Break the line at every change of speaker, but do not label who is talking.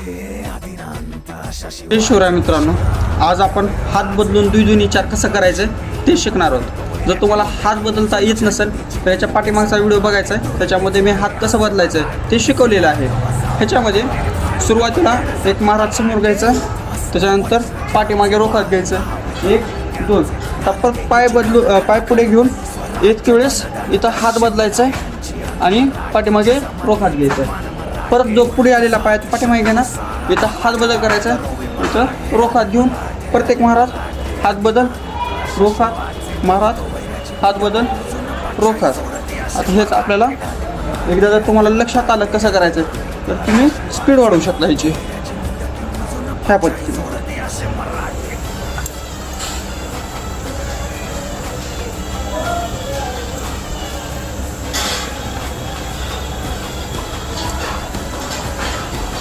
जय शिवराय मित्रांनो, आज आपण हात बदलून दुई चार कसं करायचं ते शिकणार आहोत. जर तुम्हाला हात बदलता येत नसेल तर याच्या पाठीमागचा व्हिडिओ बघायचा आहे. त्याच्यामध्ये मी हात कसं बदलायचं आहे ते शिकवलेलं आहे. ह्याच्यामध्ये सुरुवातीला एक महाराज समोर घ्यायचा, त्याच्यानंतर पाठीमागे रोखात घ्यायचं 1 2 टप्प्यात पाय पुढे घेऊन एक वेळेस इथं हात बदलायचा आहे आणि पाठीमागे रोखात घ्यायचं आहे. परत जो पुढे आलेला पाय पाठीमागे घेणार, इथं हात बदल करायचा आहे, इथं रोखात घेऊन प्रत्येक महाराज हात बदल रोखात महाराज हात बदल रोखात. आता हेच आपल्याला एकदा जर तुम्हाला लक्षात आलं कसं करायचं तर तुम्ही स्पीड वाढवू शकता ह्याची ह्या पद्धतीने.